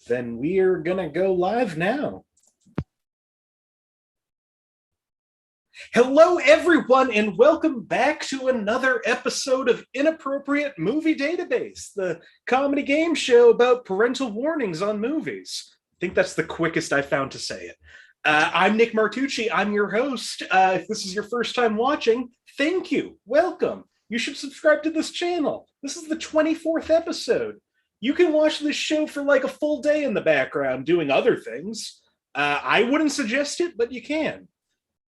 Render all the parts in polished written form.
Then we are going to go live now. Hello, everyone, and welcome back to another episode of Inappropriate Movie Database, the comedy game show about parental warnings on movies. I think that's the quickest I found to say it. I'm Nick Martucci. I'm your host. If this is your first time watching, thank you. Welcome. You should subscribe to this channel. This is the 24th episode. You can watch this show for like a full day in the background doing other things. I wouldn't suggest it, but you can.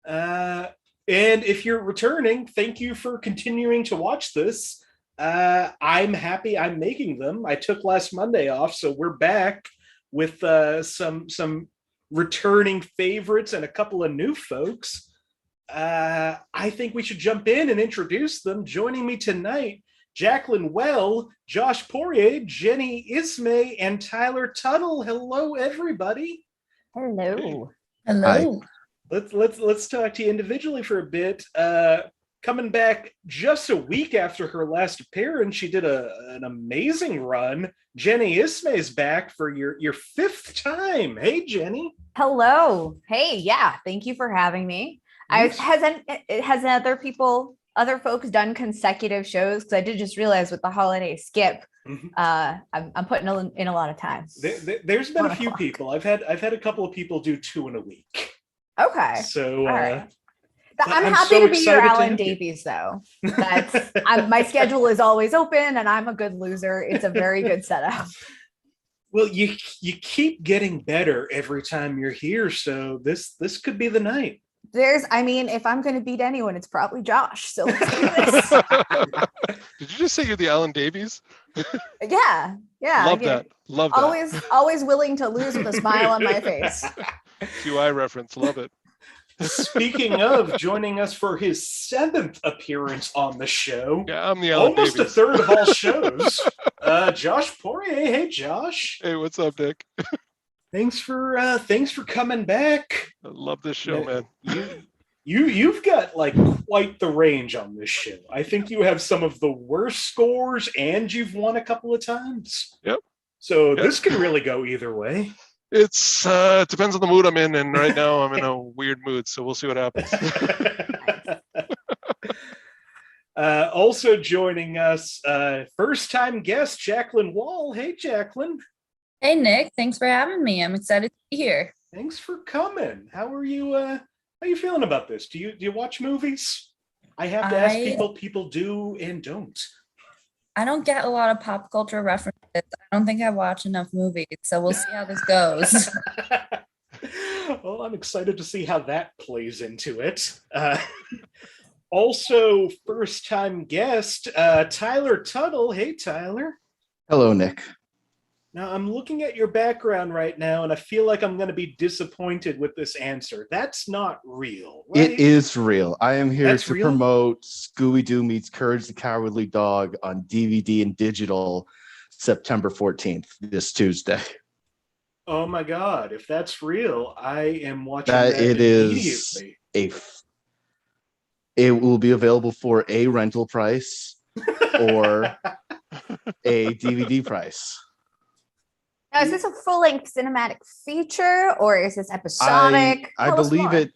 And if you're returning, thank you for continuing to watch this. I'm happy I'm making them. I took last Monday off, so we're back with some returning favorites and a couple of new folks. I think we should jump in and introduce them. Joining me tonight, Jacqueline Wall, Josh Poirier, Jenny Isme, and Tyler Tuttle. Hello, everybody. Hello. Hello. Hi. Let's talk to you individually for a bit. Coming back just a week after her last appearance, she did an amazing run. Jenny Isme is back for your fifth time. Hey, Jenny. Hello. Hey, yeah. Thank you for having me. Yes. Has other folks done consecutive shows? Because I did just realize with the holiday skip, I'm putting in a lot of time. There's been a few people. I've had a couple of people do 2 in a week. Okay. So all right. I'm happy so to be your excited to Alan have you. Davies, though. My schedule is always open, and I'm a good loser. It's a very good setup. Well, you keep getting better every time you're here, so this could be the night. If I'm going to beat anyone, it's probably Josh. So let's do this. Did you just say you're the Alan Davies? Yeah. Love that. Always willing to lose with a smile on my face. QI reference. Love it. Speaking of, joining us for his 7th appearance on the show. Yeah, I'm the Alan almost Davies. a third of all shows. Josh Poirier. Hey, Josh. Hey, what's up, Nick? Thanks for coming back. I love this show, man. You've got like quite the range on this show. I think you have some of the worst scores, and you've won a couple of times. Yep. So this can really go either way. It's depends on the mood I'm in, and right now I'm in a weird mood, so we'll see what happens. Also joining us, first-time guest Jacqueline Wall. Hey, Jacqueline. Hey, Nick. Thanks for having me. I'm excited to be here. Thanks for coming. How are you? How are you feeling about this? Do you watch movies? I have to ask people. People do and don't. I don't get a lot of pop culture references. I don't think I watch enough movies, so we'll see how this goes. Well, I'm excited to see how that plays into it. Also, first-time guest Tyler Tuttle. Hey, Tyler. Hello, Nick. Now, I'm looking at your background right now, and I feel like I'm going to be disappointed with this answer. That's not real, right? It is real. I am here That's to real? promote Scooby-Doo Meets Courage the Cowardly Dog on DVD and digital September 14th, this Tuesday. Oh my God. If that's real, I am watching That that it is immediately. it will be available for a rental price or a DVD price. Now, is this a full-length cinematic feature, or is this episodic? I Tell us believe more.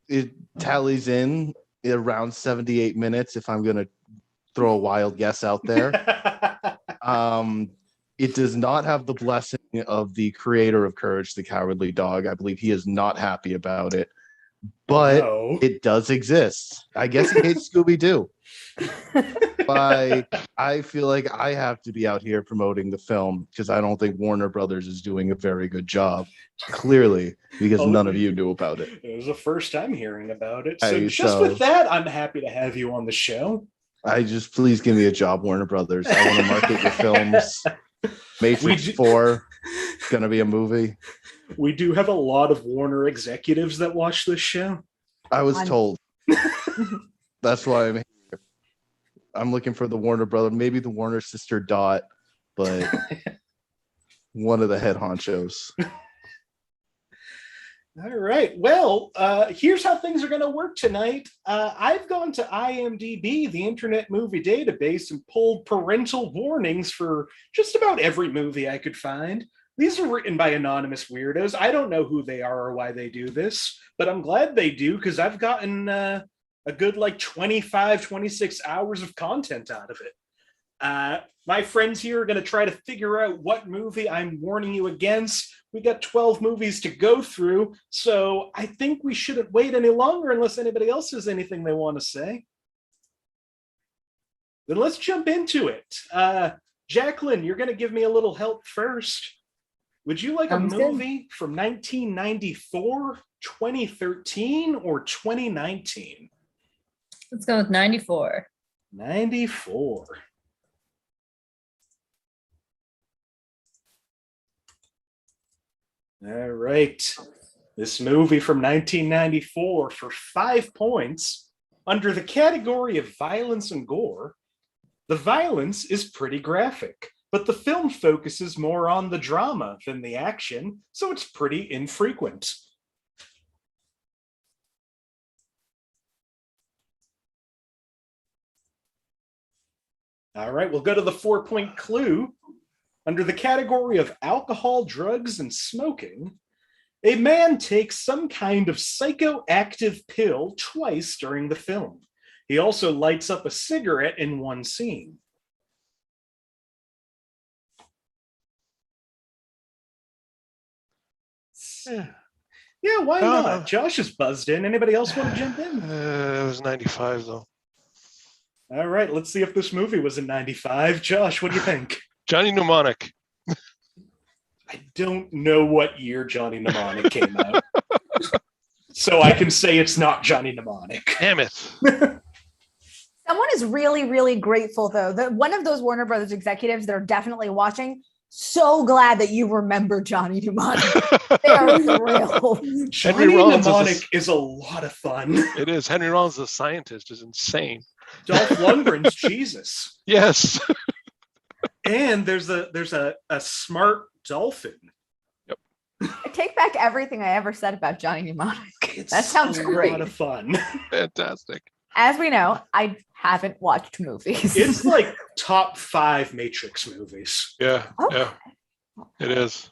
it tallies in around 78 minutes, if I'm going to throw a wild guess out there. It does not have the blessing of the creator of Courage the Cowardly Dog. I believe he is not happy about it, but No. it does exist. I guess he hates Scooby-Doo. But I feel like I have to be out here promoting the film because I don't think Warner Brothers is doing a very good job, clearly, because none of you knew about it. It was the first time hearing about it. Hey, So with that, I'm happy to have you on the show. Please give me a job, Warner Brothers. I want to market your films. Matrix 4 is going to be a movie. We do have a lot of Warner executives that watch this show. I was told. That's why I'm here. I'm looking for the Warner brother, maybe the Warner sister Dot, but one of the head honchos. All right. Well, here's how things are going to work tonight. I've gone to IMDb, the Internet Movie Database, and pulled parental warnings for just about every movie I could find. These are written by anonymous weirdos. I don't know who they are or why they do this, but I'm glad they do because I've gotten a good 25, 26 hours of content out of it. My friends here are going to try to figure out what movie I'm warning you against. We got 12 movies to go through, so I think we shouldn't wait any longer unless anybody else has anything they want to say. Then let's jump into it. Jacqueline, you're going to give me a little help first. Would you like Sounds a movie from 1994, 2013, or 2019? Let's go with 94. 94. All right. This movie from 1994 for 5 points under the category of violence and gore. The violence is pretty graphic, but the film focuses more on the drama than the action, so it's pretty infrequent. All right, we'll go to the 4-point clue. Under the category of alcohol, drugs, and smoking, a man takes some kind of psychoactive pill twice during the film. He also lights up a cigarette in one scene. Yeah, why not? Josh is buzzed in. Anybody else want to jump in? It was 95, though. All right, let's see if this movie was in 95. Josh, what do you think? Johnny Mnemonic. I don't know what year Johnny Mnemonic came out. So I can say it's not Johnny Mnemonic. Damn it. Someone is really, really grateful, though, that one of those Warner Brothers executives that are definitely watching, so glad that you remember Johnny Mnemonic. They are thrilled. Johnny Mnemonic is a lot of fun. It is. Henry Rollins, the scientist, is insane. Dolph Lundgren's Jesus. Yes. And there's a smart dolphin. Yep. I take back everything I ever said about Johnny Mnemonic. That sounds great. A lot of fun. Fantastic. As we know, I haven't watched movies. It's like top 5 Matrix movies. Yeah. Yeah. It is.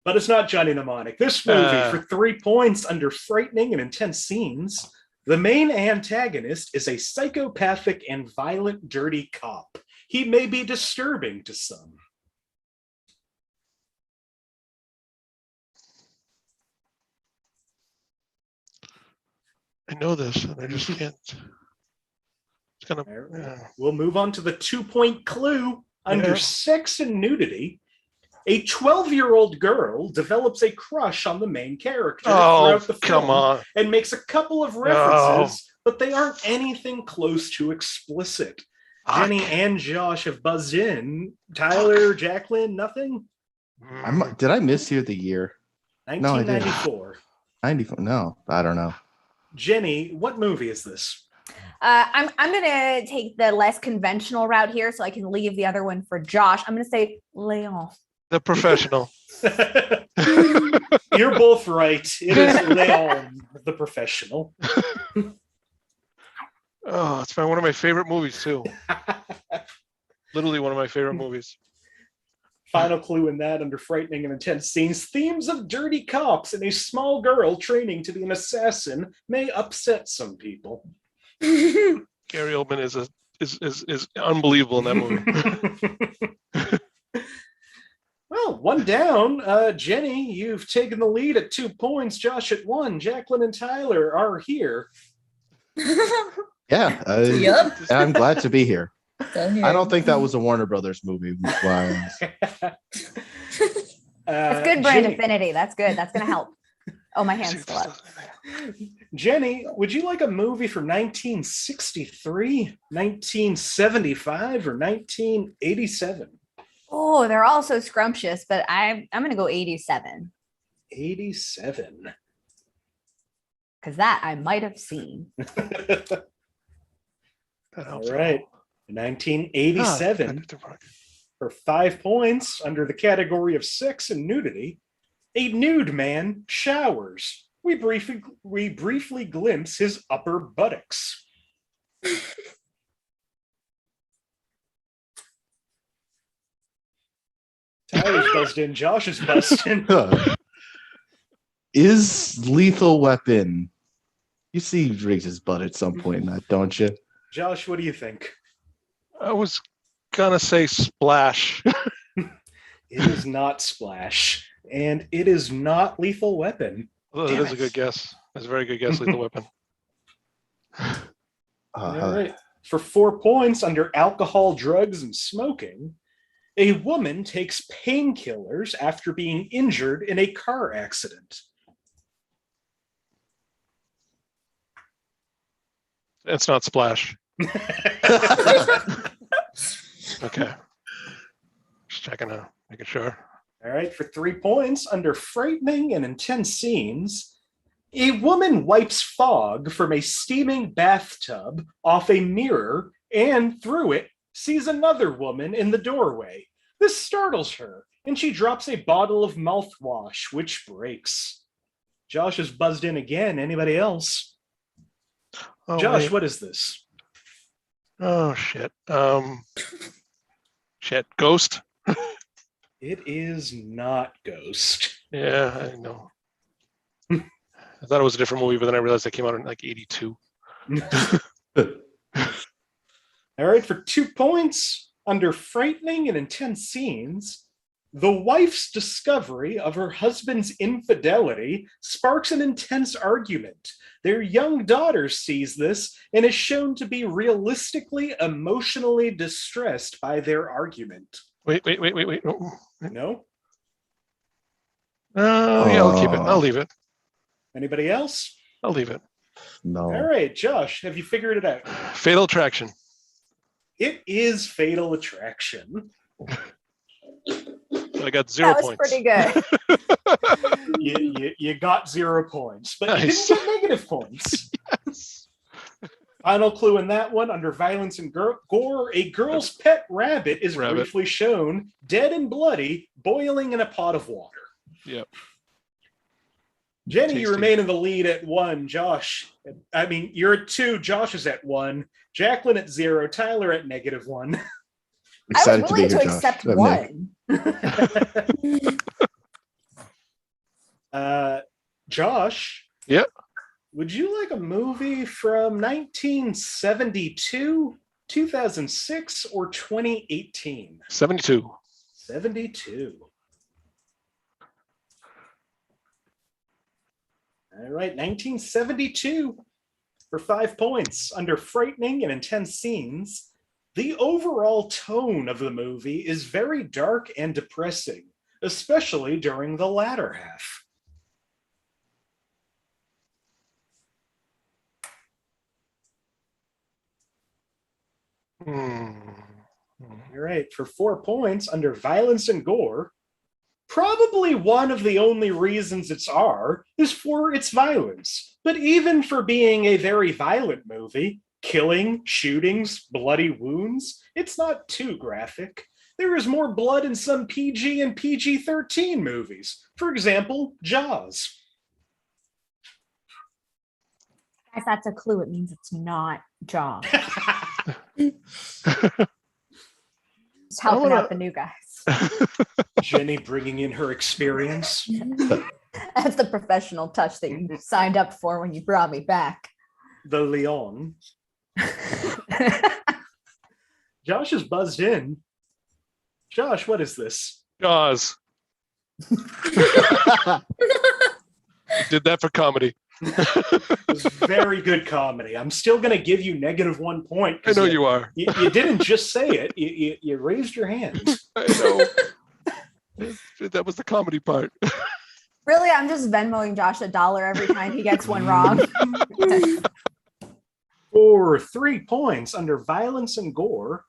But it's not Johnny Mnemonic. This movie, for 3 points under frightening and intense scenes, the main antagonist is a psychopathic and violent dirty cop. He may be disturbing to some. I know this, and I just can't. It's gonna. We'll move on to the 2-point clue. Under sex and nudity, a 12-year-old girl develops a crush on the main character throughout the film. Come on. And makes a couple of references, but they aren't anything close to explicit. Jenny and Josh have buzzed in. Tyler, Jacqueline, nothing? Did I mishear the year? 1994. 94. No, I don't know. Jenny, what movie is this? I'm gonna take the less conventional route here, so I can leave the other one for Josh. I'm gonna say Leon. The Professional. You're both right. It is Leon, the Professional. Oh, it's one of my favorite movies too. Literally one of my favorite movies. Final clue in that, under frightening and intense scenes, themes of dirty cops and a small girl training to be an assassin may upset some people. Gary Oldman is unbelievable in that movie. Well, one down. Jenny, you've taken the lead at 2 points. Josh at 1. Jacqueline and Tyler are here. Yeah. Yep. I'm glad to be here. So I don't think that was a Warner Brothers movie. That's good brand affinity. That's good. That's going to help. Oh, my hand's still up. Jenny, would you like a movie from 1963, 1975, or 1987? Oh, they're all so scrumptious, but I'm going to go 87. 87. Because that I might have seen. All right. 1987. For 5 points under the category of sex and nudity, a nude man showers. We briefly glimpse his upper buttocks. Tyler's buzzed in. Josh is buzzed in. Is Lethal Weapon? You see Riggs' butt at some point in that, don't you? Josh, what do you think? I was gonna say Splash. It is not Splash, and it is not Lethal Weapon. Although Damn that is a it. good guess. That's a very good guess, Lethal Weapon. All right. For 4 points under alcohol, drugs, and smoking, a woman takes painkillers after being injured in a car accident. It's not Splash. Okay. Just checking out, making sure. All right, for 3 points, under frightening and intense scenes, a woman wipes fog from a steaming bathtub off a mirror and through it sees another woman in the doorway. This startles her, and she drops a bottle of mouthwash, which breaks. Josh is buzzed in again. Anybody else? Oh, Josh, wait. what is this? Oh, shit. Shit. Ghost? It is not Ghost. Yeah, I know. I thought it was a different movie, but then I realized it came out in like 82. All right, for 2 points, under frightening and intense scenes, the wife's discovery of her husband's infidelity sparks an intense argument. Their young daughter sees this and is shown to be realistically emotionally distressed by their argument. Wait. No? Oh, yeah, I'll keep it. I'll leave it. Anybody else? I'll leave it. No. All right, Josh, have you figured it out? Fatal Attraction. It is Fatal Attraction. I got 0 That was points. pretty good. You got 0 points, but Nice. you didn't get negative points. Yes. Final clue in that one, under violence and gore, a girl's pet rabbit is briefly shown, dead and bloody, boiling in a pot of water. Yep. Jenny, Tasty. you remain in the lead at 1. Josh, you're at 2. Josh is at 1. Jacqueline at 0. Tyler at -1. I was willing to Josh. accept Nick. one. Josh? Yep. Would you like a movie from 1972, 2006, or 2018? 72. 72. All right, 1972 for 5 points. Under frightening and intense scenes, the overall tone of the movie is very dark and depressing, especially during the latter half. All right, for 4 points, under violence and gore, probably one of the only reasons it's R is for its violence. But even for being a very violent movie, killing, shootings, bloody wounds, it's not too graphic. There is more blood in some PG and PG-13 movies. For example, Jaws. If that's a clue, it means it's not Jaws. Just helping out the new guys. Jenny bringing in her experience. That's the professional touch that you signed up for when you brought me back. The Leon. Josh is buzzed in. Josh, what is this? Jaws. Did that for comedy. It's very good comedy. I'm still going to give you -1 point. I know you are. You didn't just say it. You raised your hand. I know. That was the comedy part. Really, I'm just Venmoing Josh $1 every time he gets one wrong. For 3 points under violence and gore,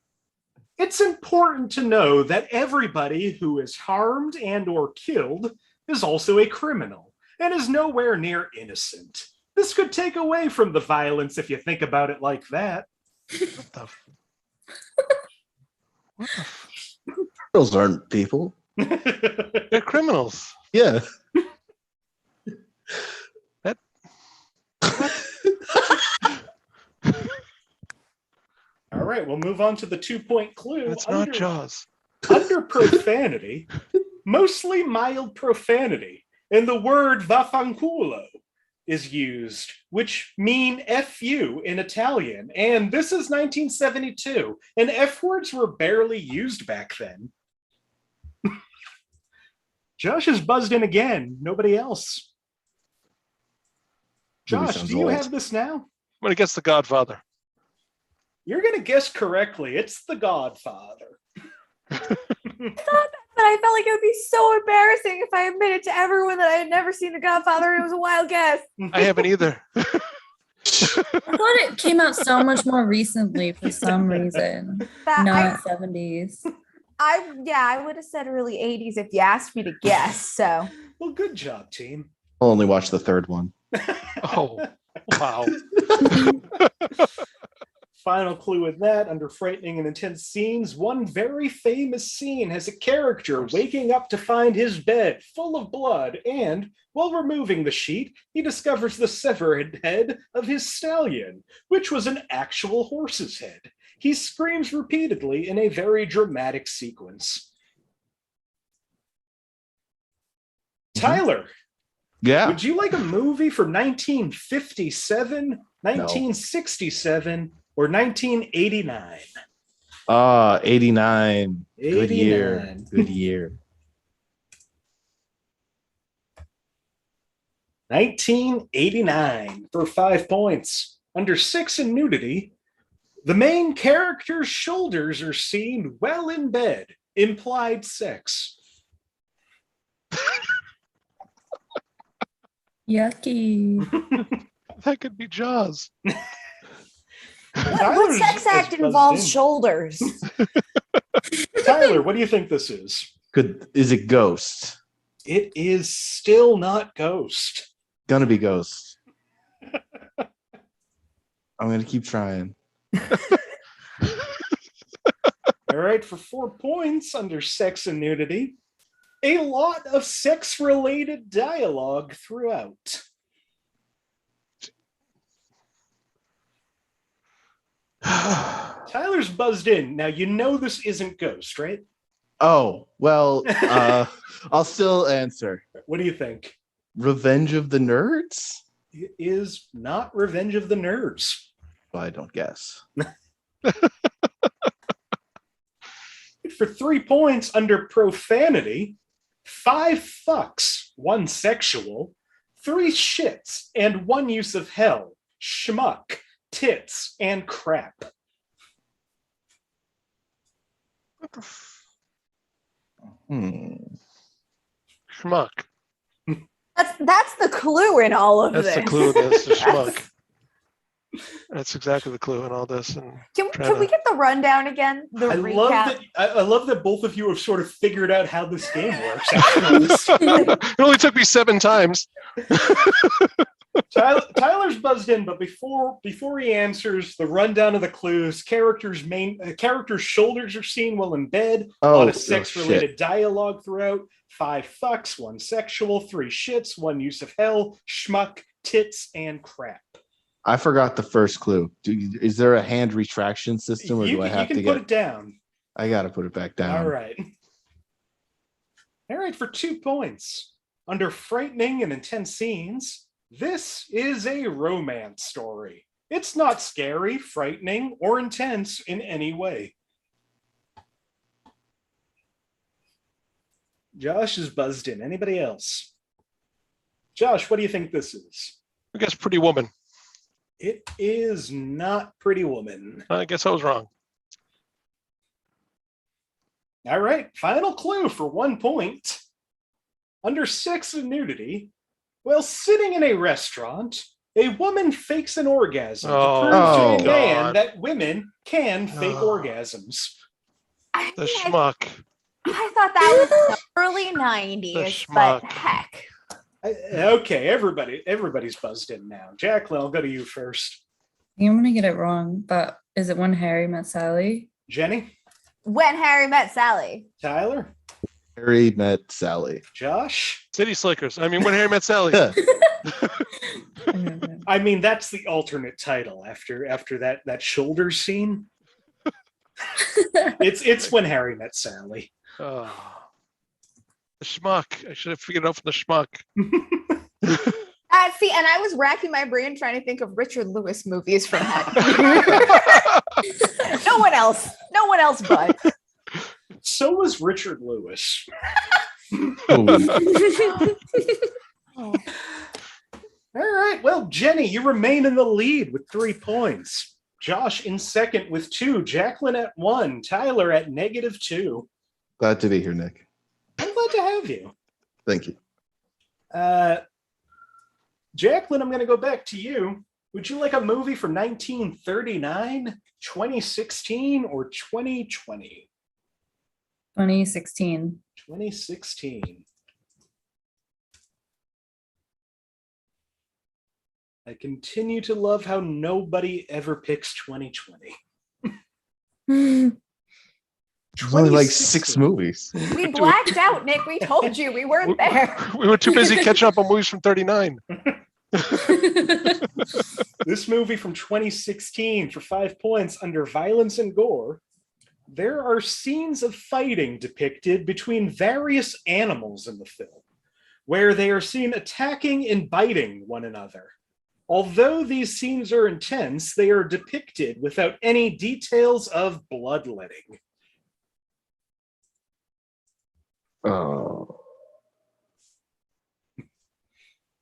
it's important to know that everybody who is harmed and or killed is also a criminal and is nowhere near innocent. This could take away from the violence if you think about it like that. What the Girls aren't people. They're criminals. Yeah. That. All right, we'll move on to the 2-point clue. It's not Jaws. Under profanity, mostly mild profanity, and the word vaffanculo is used, which mean F you in Italian. And this is 1972, and F words were barely used back then. Josh is buzzed in again. Nobody else. Josh, do you have this now? I'm going to guess The Godfather. You're going to guess correctly. It's The Godfather. I thought that, but I felt like it would be so embarrassing if I admitted to everyone that I had never seen The Godfather. It was a wild guess. I haven't either. I thought it came out so much more recently for some reason. Not 70s. I would have said early 80s if you asked me to guess. So Well, good job, team. I'll only watch the third one. Oh, wow. Final clue in that, under frightening and intense scenes, one very famous scene has a character waking up to find his bed full of blood, and while removing the sheet, he discovers the severed head of his stallion, which was an actual horse's head. He screams repeatedly in a very dramatic sequence. Tyler, Yeah. would you like a movie from 1957, 1967, or 1989? 89. Good year. 89. Good year. 1989 for 5 points. Under sex and nudity, the main character's shoulders are seen well in bed. Implied sex. Yucky. That could be Jaws. what sex act involves shoulders? Tyler, what do you think this is? Is it Ghost? It is still not Ghost. Gonna be Ghost. I'm gonna keep trying. All right, for 4 points under sex and nudity, a lot of sex-related dialogue throughout. Tyler's buzzed in. Now, you know this isn't Ghost, right? Oh, well, I'll still answer. What do you think? Revenge of the Nerds? It is not Revenge of the Nerds. Well, I don't guess. For 3 points under profanity, 5 fucks, 1 sexual, 3 shits, and 1 use of hell, schmuck, tits, and crap. Schmuck. That's the clue in all of That's this. the clue in this, the schmuck. That's exactly the clue in all this. And Can we get the rundown again? The recap. I love that both of you have sort of figured out how this game works. After all this. It only took me 7 times. Tyler's buzzed in, but before he answers, the rundown of the clues: characters' shoulders are seen while in bed. A lot of sex-related dialogue throughout. 5 fucks, 1 sexual, 3 shits, 1 use of hell, schmuck, tits, and crap. I forgot the first clue. Is there a hand retraction system, or do I have to put it down? I gotta put it back down. All right. For 2 points. Under frightening and intense scenes, this is a romance story. It's not scary, frightening, or intense in any way. Josh is buzzed in. Anybody else? Josh, what do you think this is? I guess Pretty Woman. It is not Pretty Woman. I guess I was wrong. All right, final clue for 1 point. Under sex and nudity, while sitting in a restaurant, a woman fakes an orgasm to prove to a man that women can fake orgasms. The schmuck. I thought that was the early 90s, but heck. Okay, everybody's buzzed in now. Jacqueline, I'll go to you first. I'm going to get it wrong, but is it When Harry Met Sally? Jenny? When Harry Met Sally. Tyler? Harry Met Sally. Josh? City Slickers. I mean, When Harry Met Sally. I mean, that's the alternate title after that shoulder scene. It's When Harry Met Sally. Oh. The schmuck. I should have figured it out from the schmuck. See, and I was racking my brain trying to think of Richard Lewis movies from that. No one else. No one else but. So was Richard Lewis. Oh, Oh. All right. Well, Jenny, you remain in the lead with 3 points. Josh in second with 2. Jacqueline at 1. Tyler at -2. glad to be here, Nick. I'm glad to have you. Thank you. Jacqueline, I'm going to go back to you. Would you like a movie from 1939, 2016, or 2020? 2016. 2016. I continue to love how nobody ever picks 2020. There's only like 6 movies. We blacked out, Nick. We told you we weren't there. We were too busy catching up on movies from 39. This movie from 2016 for 5 points under violence and gore. There are scenes of fighting depicted between various animals in the film, where they are seen attacking and biting one another. Although these scenes are intense, they are depicted without any details of bloodletting. Oh.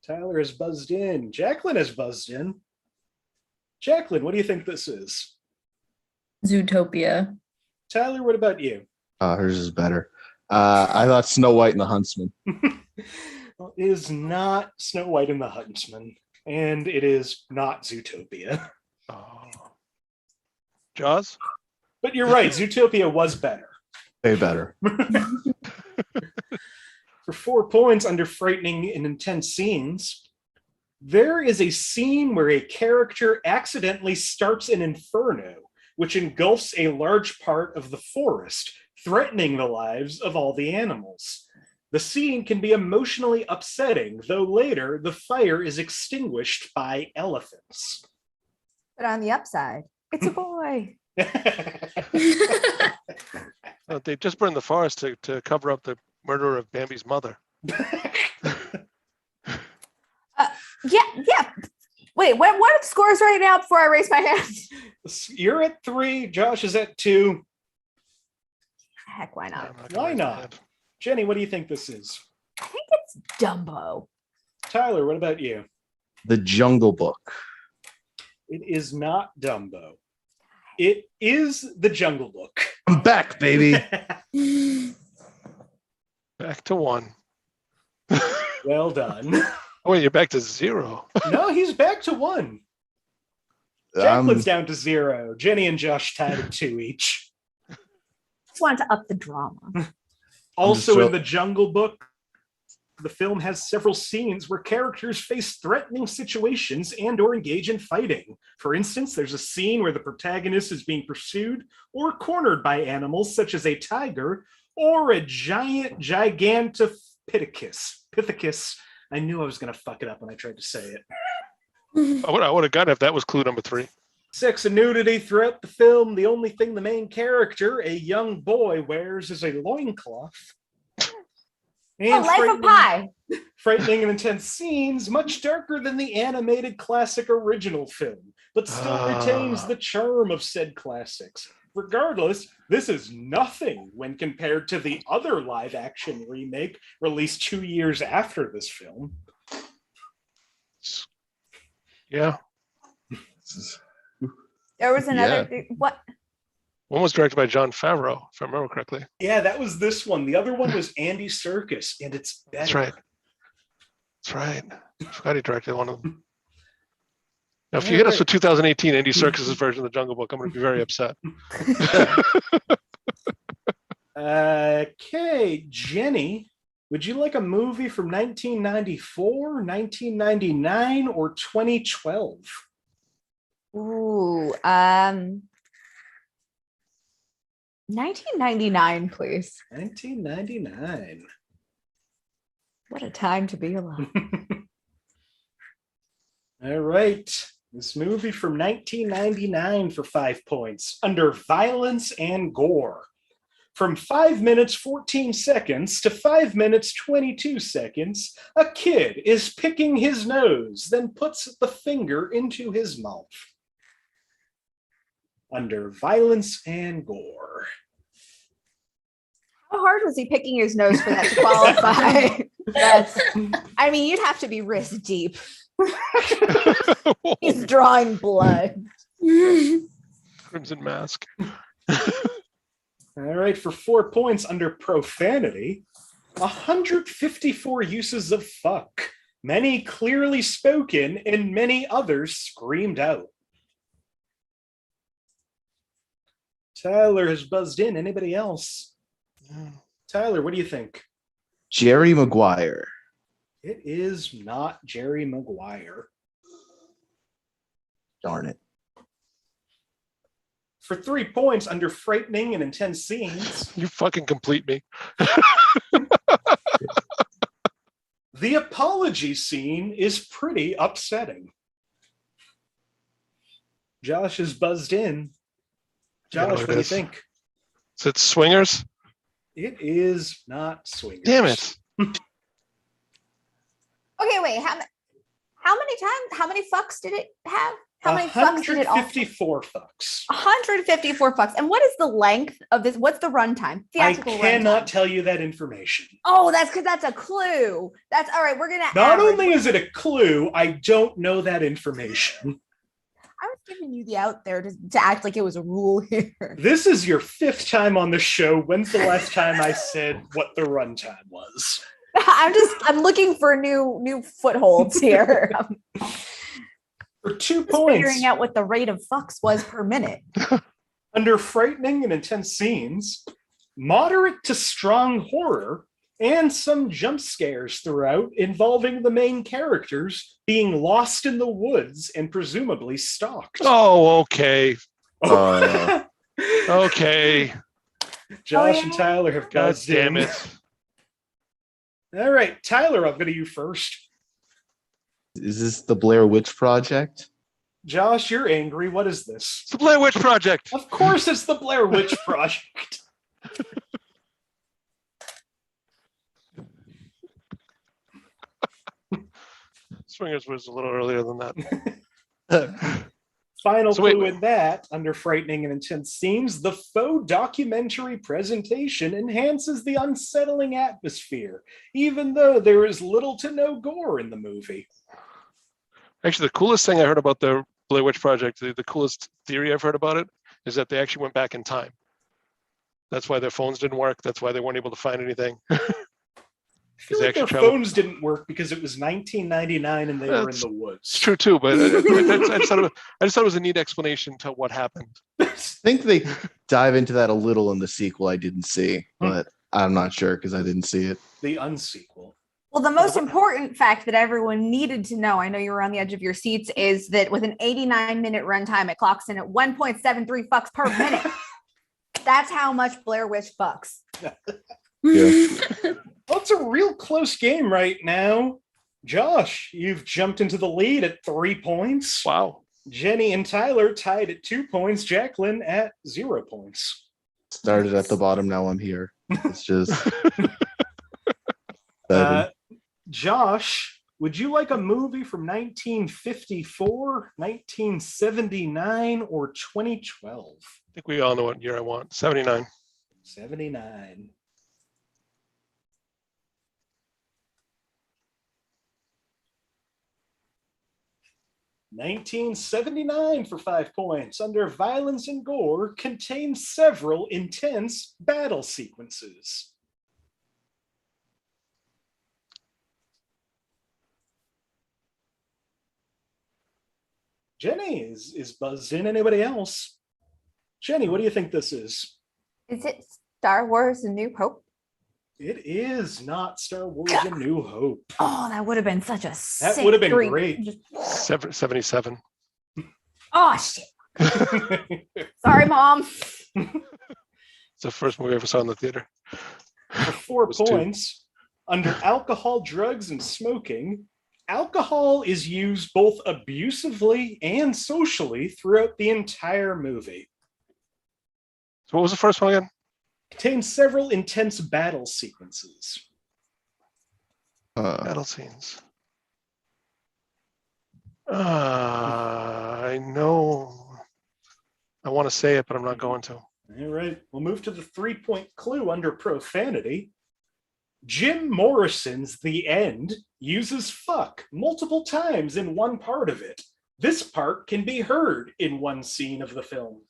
Tyler has buzzed in. Jacqueline has buzzed in. Jacqueline, what do you think this is? Zootopia. Tyler, what about you? Hers is better. I thought Snow White and the Huntsman. Well, it is not Snow White and the Huntsman, and it is not Zootopia. Oh. Jaws? But you're right, Zootopia was better. Way better. For 4 points under frightening and intense scenes, there is a scene where a character accidentally starts an inferno, which engulfs a large part of the forest, threatening the lives of all the animals. The scene can be emotionally upsetting, though later the fire is extinguished by elephants. But on the upside, it's a boy. They just burned the forest to cover up the murder of Bambi's mother. Yeah. Wait, what are the scores right now before I raise my hand? You're at 3, Josh is at 2. Heck, why not? I'm not gonna Why raise my not? hand. Jenny, what do you think this is? I think it's Dumbo. Tyler, what about you? The Jungle Book. It is not Dumbo. It is The Jungle Book. I'm back, baby. Back to 1. Well done. Oh, wait, you're back to 0. No, he's back to 1. Jacqueline's down to 0. Jenny and Josh tied at 2 each. Just wanted to up the drama. Also in The Jungle Book, the film has several scenes where characters face threatening situations and or engage in fighting. For instance, there's a scene where the protagonist is being pursued or cornered by animals such as a tiger or a giant Gigantopithecus. I knew I was going to fuck it up when I tried to say it. I would have got it if that was clue number 3. Sex and nudity throughout the film. The only thing the main character, a young boy, wears is a loincloth. And Life of Pi. frightening and intense scenes, much darker than the animated classic original film, but still retains the charm of said classics. Regardless, this is nothing when compared to the other live-action remake released 2 years after this film. Yeah. There was another. What? One was directed by Jon Favreau, if I remember correctly. Yeah, that was this one. The other one was Andy Serkis, and it's better. That's right. That's right. I forgot he directed one of them. Now, if you hit us with 2018 Andy Serkis' version of The Jungle Book, I'm going to be very upset. Okay, Jenny, would you like a movie from 1994, 1999, or 2012? Ooh, 1999, please. 1999. What a time to be alive. All right. This movie from 1999 for 5 points under violence and gore. From 5 minutes 14 seconds to 5 minutes 22 seconds, a kid is picking his nose, then puts the finger into his mouth. Under violence and gore. How hard was he picking his nose for that to qualify? I mean, you'd have to be wrist deep. He's drawing blood. Crimson Mask. All right, for 4 points under profanity, 154 uses of fuck, many clearly spoken and many others screamed out. Tyler has buzzed in. Anybody else? Tyler, what do you think? Jerry Maguire. It is not Jerry Maguire. Darn it. For 3 points under frightening and intense scenes, You fucking complete me. the apology scene is pretty upsetting. Josh has buzzed in. Yeah, Josh, what do you is. think? Is it Swingers? It is not Swingers. Damn it. Okay, wait. How many fucks did it have? How many fucks did it all? 154 fucks. 154 fucks. And what is the length of this? What's the runtime? I Theatrical cannot runtime. tell you that information. Oh, that's because that's a clue. That's all right. We're gonna. Not average. only is it a clue, I don't know that information. I was giving you the out there to act like it was a rule here. This is your 5th time on the show. When's the last time I said what the runtime was? I'm looking for new footholds here. For 2 Just points, figuring out what the rate of fucks was per minute. under frightening and intense scenes, moderate to strong horror, and some jump scares throughout involving the main characters being lost in the woods and presumably stalked. Oh, okay. Okay. Okay. Josh and Tyler have God buzzed in. damn it. All right, Tyler, I'll go to you first. Is this the Blair Witch Project? Josh, you're angry. What is this? It's the Blair Witch Project. Of course, it's the Blair Witch Project. Swingers was a little earlier than that. Final So wait, clue in that, under frightening and intense scenes, the faux documentary presentation enhances the unsettling atmosphere, even though there is little to no gore in the movie. Actually, the coolest thing I heard about the Blair Witch Project, the coolest theory I've heard about it, is that they actually went back in time. That's why their phones didn't work. That's why they weren't able to find anything. I feel They like their actually traveled- phones didn't work because it was 1999 and they were in the woods. It's true too, but I just thought it was a neat explanation to what happened. I think they dive into that a little in the sequel I didn't see, but I'm not sure because I didn't see it. The unsequel. Well, the most important fact that everyone needed to know, I know you were on the edge of your seats, is that with an 89-minute runtime, it clocks in at 1.73 fucks per minute. That's how much Blair Witch fucks. Yeah. Well, it's a real close game right now. Josh, you've jumped into the lead at 3 points. Wow. Jenny and Tyler tied at 2 points. Jacqueline at 0 points. Started at the bottom, now I'm here. It's just Josh, would you like a movie from 1954, 1979, or 2012? I think we all know what year I want. 79. 79. (1979) for 5 points. Under violence and gore, contains several intense battle sequences. Jenny is buzzed in. Anybody else? Jenny, what do you think this is? Is it Star Wars: A New Hope? It is not Star Wars: A New Hope. Oh, that would have been such a That would have been dream. great. 77. Oh, shit. Sorry, Mom. It's the first movie I ever saw in the theater. For 4 was two. points, under alcohol, drugs, and smoking, alcohol is used both abusively and socially throughout the entire movie. So what was the first one again? Contains several intense battle sequences. Battle scenes. I know. I want to say it, but I'm not going to. All right. We'll move to the 3-point clue under profanity. Jim Morrison's The End uses fuck multiple times in one part of it. This part can be heard in one scene of the film.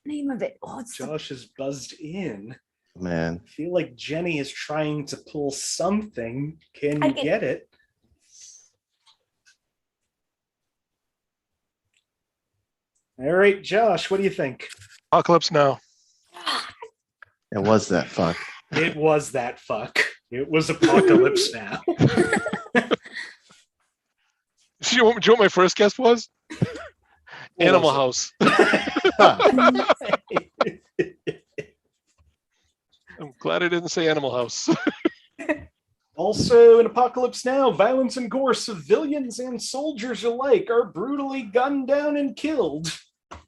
Name of it. Oh, it's Josh is buzzed in. Man. I feel like Jenny is trying to pull something. Can you get it? All right, Josh, what do you think? Apocalypse Now. It was that fuck. It was that fuck. It was Apocalypse Now. Do you know what my first guess was? Animal House. I'm glad I didn't say Animal House. Also, in Apocalypse Now, violence and gore, civilians and soldiers alike are brutally gunned down and killed.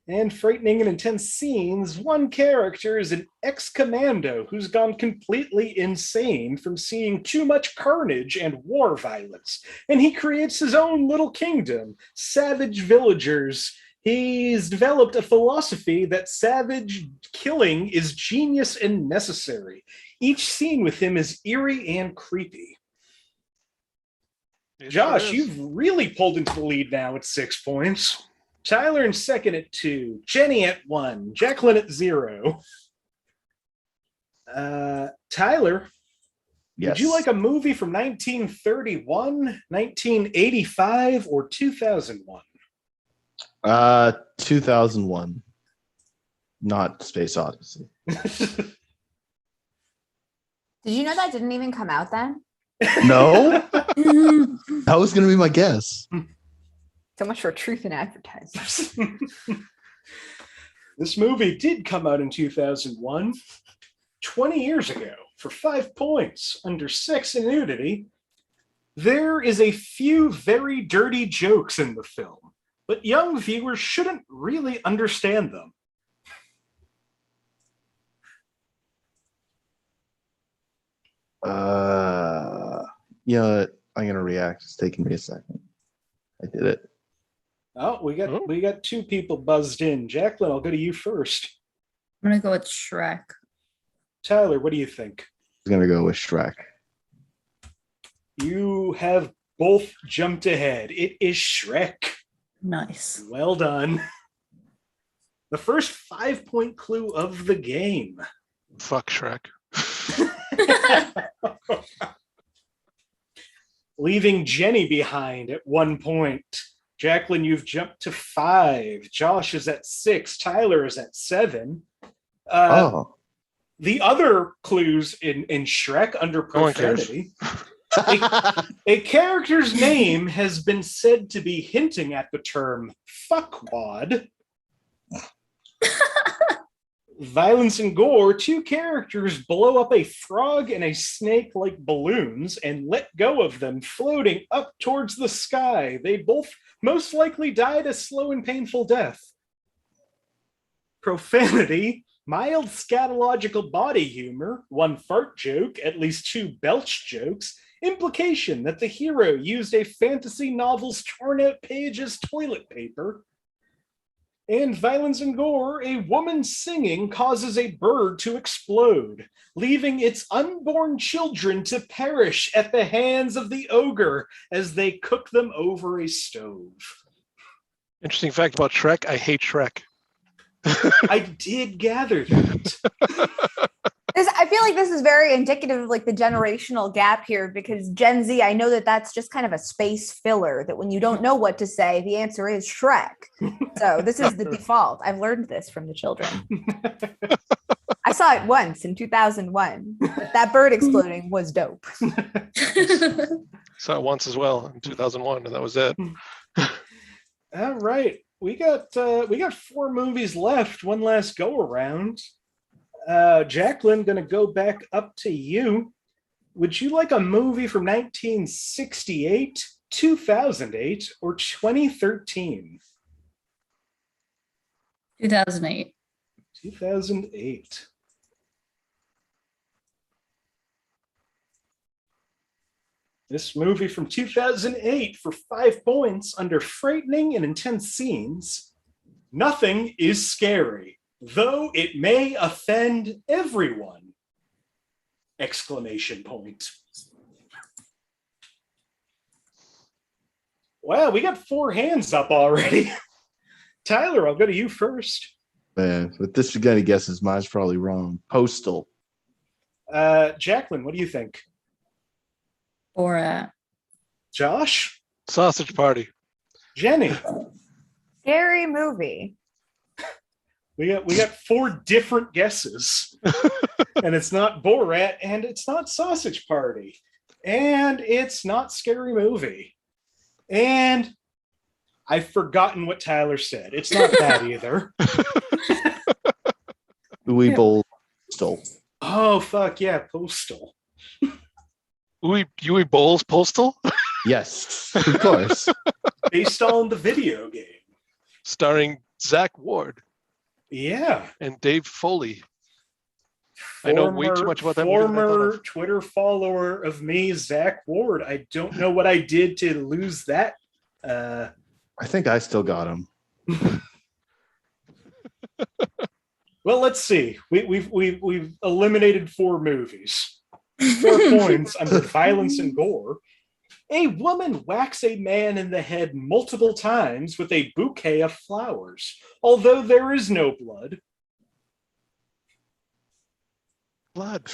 And frightening and intense scenes, one character is an ex-commando who's gone completely insane from seeing too much carnage and war violence. And he creates his own little kingdom, savage villagers. He's developed a philosophy that savage killing is genius and necessary. Each scene with him is eerie and creepy. Josh, you've really pulled into the lead now at 6 points. Tyler in second at 2. Jenny at 1. Jacqueline at 0. Tyler, Yes. would you like a movie from 1931, 1985, or 2001? 2001. Not Space Odyssey. Did you know that didn't even come out then? No? That was going to be my guess. So much for truth in advertising. This movie did come out in 2001, 20 years ago, for 5 points under sex and nudity. There is a few very dirty jokes in the film, but young viewers shouldn't really understand them. You know what? I'm going to react. It's taking me a second. I did it. Oh, we got 2 people buzzed in. Jacqueline, I'll go to you first. I'm gonna go with Shrek. Tyler, what do you think? I'm going to go with Shrek. You have both jumped ahead. It is Shrek. Nice. Well done. The first 5-point clue of the game. Fuck Shrek. Leaving Jenny behind at 1 point. Jacqueline, you've jumped to 5. Josh is at 6. Tyler is at 7. The other clues in Shrek under profanity. A character's name has been said to be hinting at the term fuckwad. Violence and gore, 2 characters blow up a frog and a snake like balloons and let go of them, floating up towards the sky. They both most likely died a slow and painful death. Profanity, mild scatological body humor, 1 fart joke, at least 2 belch jokes, implication that the hero used a fantasy novel's torn out page as toilet paper. And violence and gore, a woman singing causes a bird to explode, leaving its unborn children to perish at the hands of the ogre as they cook them over a stove. Interesting fact about Shrek, I hate Shrek. I did gather that. I feel like this is very indicative of like the generational gap here, because Gen Z, I know that that's just kind of a space filler, that when you don't know what to say, the answer is Shrek. So this is the default. I've learned this from the children. I saw it once in 2001. That bird exploding was dope. Saw it once as well in 2001, and that was it. All right. We got 4 movies left. One last go around. Jacqueline, going to go back up to you. Would you like a movie from 1968, 2008, or 2013? 2008. 2008. This movie from 2008 for 5 points under frightening and intense scenes. Nothing is scary, though it may offend everyone! Exclamation point. Wow, we got 4 hands up already. Tyler, I'll go to you first. Man, with this you're gonna guess mine's probably wrong. Postal. Jacqueline, what do you think? Borat. Josh? Sausage Party. Jenny? Scary movie. We got 4 different guesses. And it's not Borat, and it's not Sausage Party, and it's not Scary Movie. And I've forgotten what Tyler said. It's not that either. We both stole. Oh, fuck yeah, Postal. Uwe Bowles Postal? Yes, of course. Based on the video game. Starring Zach Ward Yeah. and Dave Foley. I know way too much about that movie than I thought Former of. Twitter follower of me, Zach Ward. I don't know what I did to lose that. I think I still got him. Well, let's see. We've eliminated 4 movies. 4 points under violence and gore. A woman whacks a man in the head multiple times with a bouquet of flowers, although there is no blood. Blood.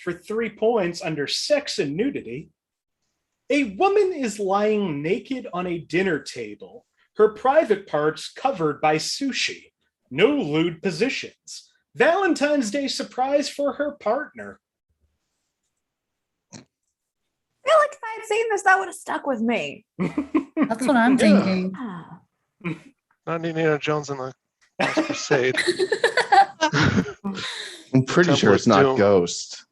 For 3 points under sex and nudity, a woman is lying naked on a dinner table, her private parts covered by sushi. No lewd positions. Valentine's Day surprise for her partner. I feel like if I had seen this, that would have stuck with me. That's what I'm thinking. Ah. Not Indiana Jones and the Last Crusade. I'm pretty sure it's not Doom. Ghost.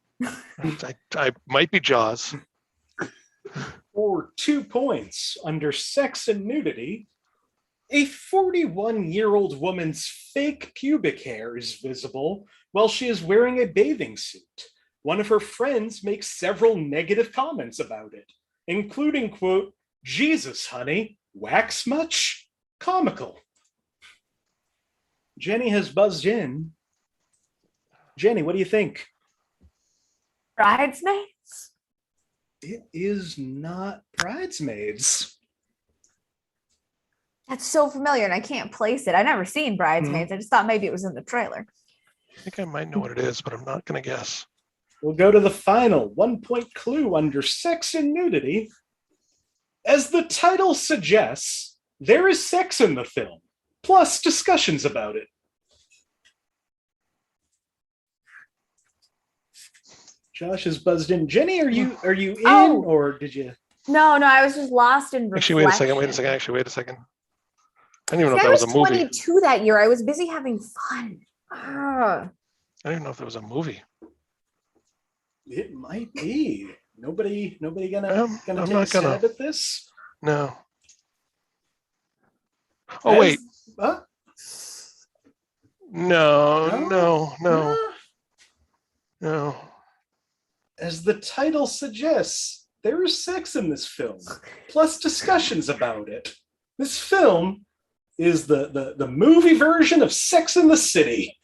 I might be Jaws. For 2 points under sex and nudity, a 41-year-old woman's fake pubic hair is visible while she is wearing a bathing suit. One of her friends makes several negative comments about it, including, quote, "Jesus, honey, wax much? Comical." Jenny has buzzed in. Jenny, what do you think? Bridesmaids? It is not Bridesmaids. That's so familiar, and I can't place it. I've never seen Bridesmaids. I just thought maybe it was in the trailer. I think I might know what it is, but I'm not going to guess. We'll go to the final 1-point clue under sex and nudity. As the title suggests, there is sex in the film, plus discussions about it. Josh has buzzed in. Jenny, are you in, Oh. or did you? No, I was just lost in reflection. Actually, wait a second. Actually, wait a second. I didn't even know if See, that I was was a movie. 22 that year. I was busy having fun. Ah. I didn't even know if that was a movie. It might be. Nobody gonna I'm take not a gonna. stab at this. No. Oh, wait. Huh? No. As the title suggests, there is sex in this film, plus discussions about it. This film is the movie version of Sex and the City.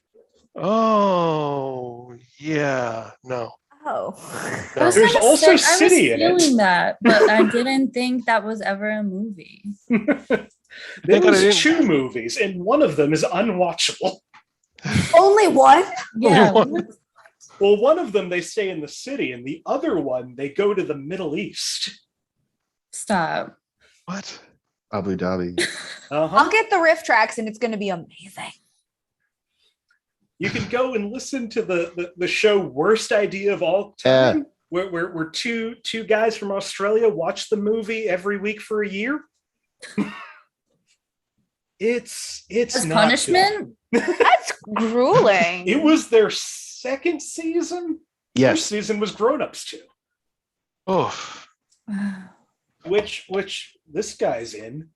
Oh, yeah. No. Oh. No. There's also City I was in it. feeling that, but I didn't think that was ever a movie. There Thank God I was didn't- 2 movies, and one of them is unwatchable. Only one? Yeah. Well, one of them they stay in the city, and the other one they go to the Middle East. Stop. What? Abu Dhabi. Uh-huh. I'll get the riff tracks and it's going to be amazing. You can go and listen to the show Worst Idea of All Time, where two guys from Australia watch the movie every week for a year. It's As not punishment? That's grueling. good. It was their 2nd season. Yes. First season was Grown Ups too. Oh, which this guy's in.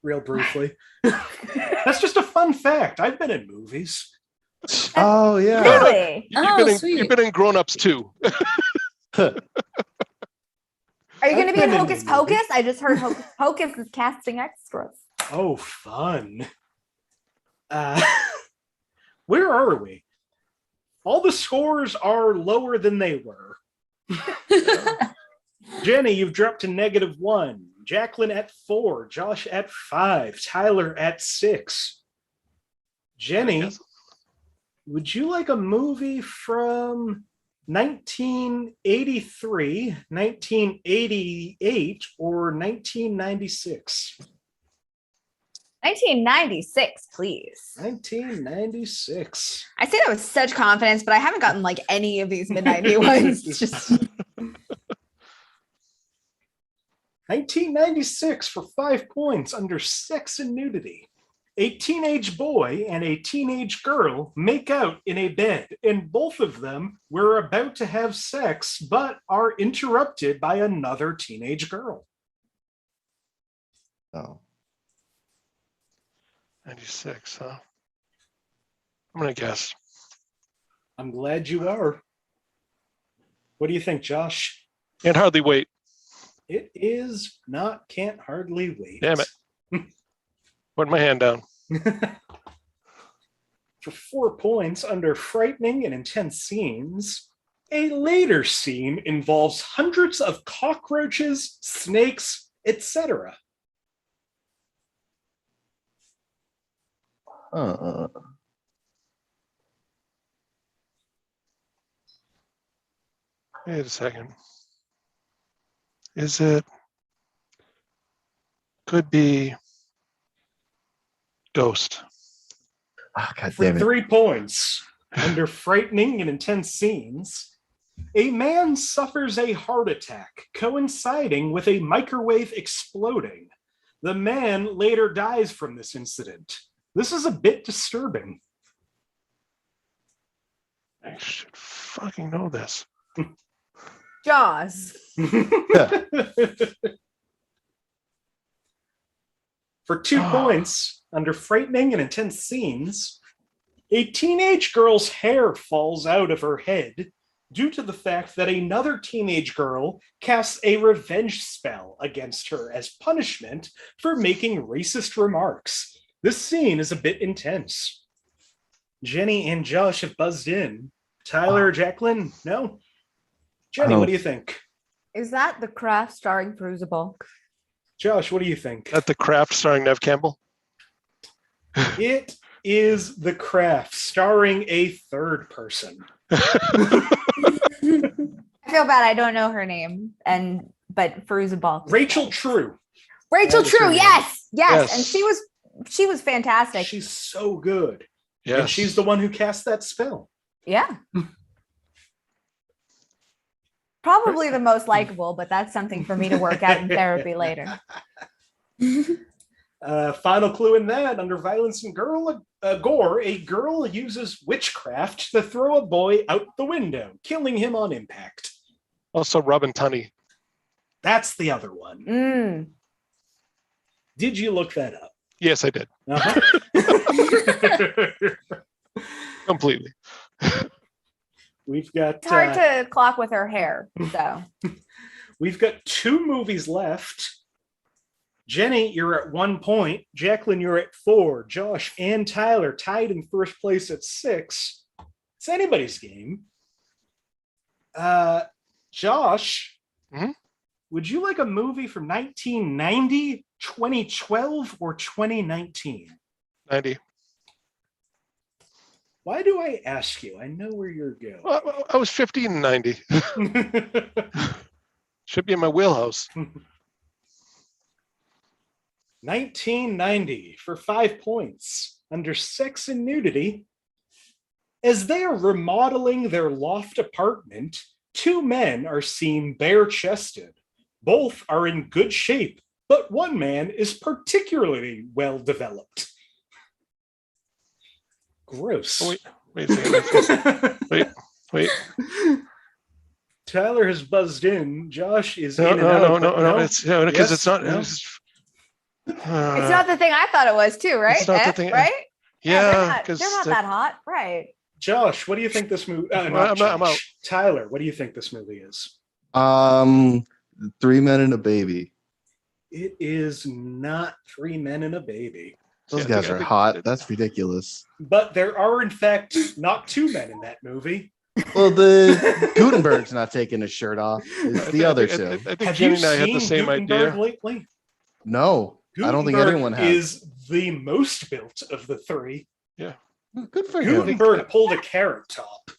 Real briefly. That's just a fun fact. I've been in movies. Oh yeah. Really? Sweet. You've been in Grown Ups too. Are you going to be in I've been in Hocus a movie. Pocus? I just heard Hocus Pocus is casting extras. Oh, fun. Where are we? All the scores are lower than they were. Jenny, you've dropped to -1. Jacqueline at 4. Josh at 5. Tyler at 6. Jenny, would you like a movie from 1983, 1988, or 1996? 1996, please. 1996. I say that with such confidence, but I haven't gotten like any of these mid-90 ones. It's just 1996 for 5 points under sex and nudity. A teenage boy and a teenage girl make out in a bed, and both of them were about to have sex, but are interrupted by another teenage girl. Oh. 96, huh? I'm gonna guess. I'm glad you are. What do you think, Josh? Can't hardly wait. It is not Can't Hardly Wait. Damn it. Put my hand down. For 4 points under frightening and intense scenes, a later scene involves hundreds of cockroaches, snakes, etc. Wait a second. Is it? Could be Ghost. Oh, God For damn it. 3 points under frightening and intense scenes, a man suffers a heart attack coinciding with a microwave exploding. The man later dies from this incident. This is a bit disturbing. I should fucking know this. Jaws. For 2 points under frightening and intense scenes, a teenage girl's hair falls out of her head due to the fact that another teenage girl casts a revenge spell against her as punishment for making racist remarks. This scene is a bit intense. Jenny and Josh have buzzed in. Tyler or Jacqueline? No? Jenny, what do you think? Is that The Craft starring Perusa Bulk? Josh, what do you think? At The Craft starring Nev Campbell. It is The Craft, starring a third person. I feel bad. I don't know her name, but Perusa Bulk. Rachel True. Rachel That is her True. name. Yes, and she was fantastic. She's so good. Yes. And she's the one who cast that spell. Yeah. Probably the most likable, but that's something for me to work out in therapy later. Final clue in that, under violence and gore, a girl uses witchcraft to throw a boy out the window, killing him on impact. Also Robin Tunney. That's the other one. Mm. Did you look that up? Yes, I did. Uh-huh. Completely. We've got It's hard to clock with her hair, so. we've got 2 movies left. Jenny, you're at 1 point. Jacqueline, you're at 4. Josh and Tyler tied in first place at 6. It's anybody's game. Josh, would you like a movie from 1990, 2012, or 2019? 90. Why do I ask you? I know where you're going. Well, I was 15 in 90. Should be in my wheelhouse. 1990 for 5 points under sex and nudity. As they are remodeling their loft apartment, 2 men are seen bare-chested. Both are in good shape, but one man is particularly well developed. Gross. Oh, wait a second. Wait. Tyler has buzzed in. Josh is No, in and out. no. It's because Yes, it's not. no. It's not the thing I thought it was too, right? It's not the thing. Right? Yeah, they're because not that hot, right? Josh, what do you think this movie? I'm out. Tyler, what do you think this movie is? 3 Men and a Baby. It is not 3 Men and a Baby. Those Yeah, I guys think- are hot. That's ridiculous. But there are, in fact, not 2 men in that movie. Well, the Gutenberg's not taking his shirt off. It's the other two. I think Have Jenny you and I had seen the same Gutenberg idea. lately? No, I don't think Gutenberg anyone has. is the most built of the 3. Good for him. Gutenberg pulled a carrot top.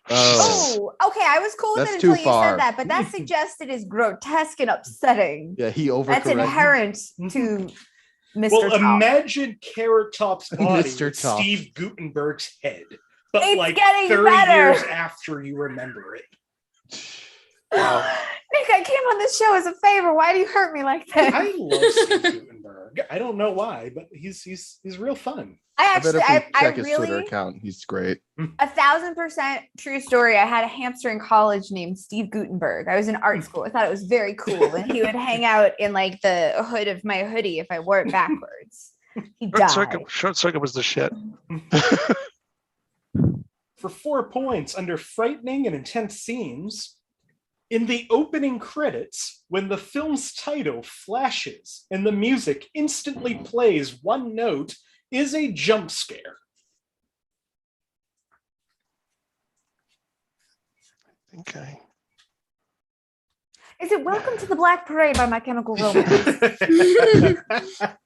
Oh, Oh, okay. I was cool with That's it until too you far. said that, but that suggested is grotesque and upsetting. yeah, he overcorrected. That's inherent to Mr. Well, Top. imagine Carrot Top's body Mr. with Top. Steve Gutenberg's head, but It's like getting 30 better. years after you remember it. Nick, I came on this show as a favor. Why do you hurt me like that? I love Steve Gutenberg. I don't know why, but he's real fun. I bet if we I check his Twitter really, account, he's great. 1,000% true story. I had a hamster in college named Steve Gutenberg. I was in art school. I thought it was very cool. And he would hang out in like the hood of my hoodie if I wore it backwards. He died. Short Circuit was the shit. For 4 points under frightening and intense scenes, in the opening credits, when the film's title flashes and the music instantly plays one note, is a jump scare. Okay. Is it Welcome to the Black Parade by My Chemical Romance?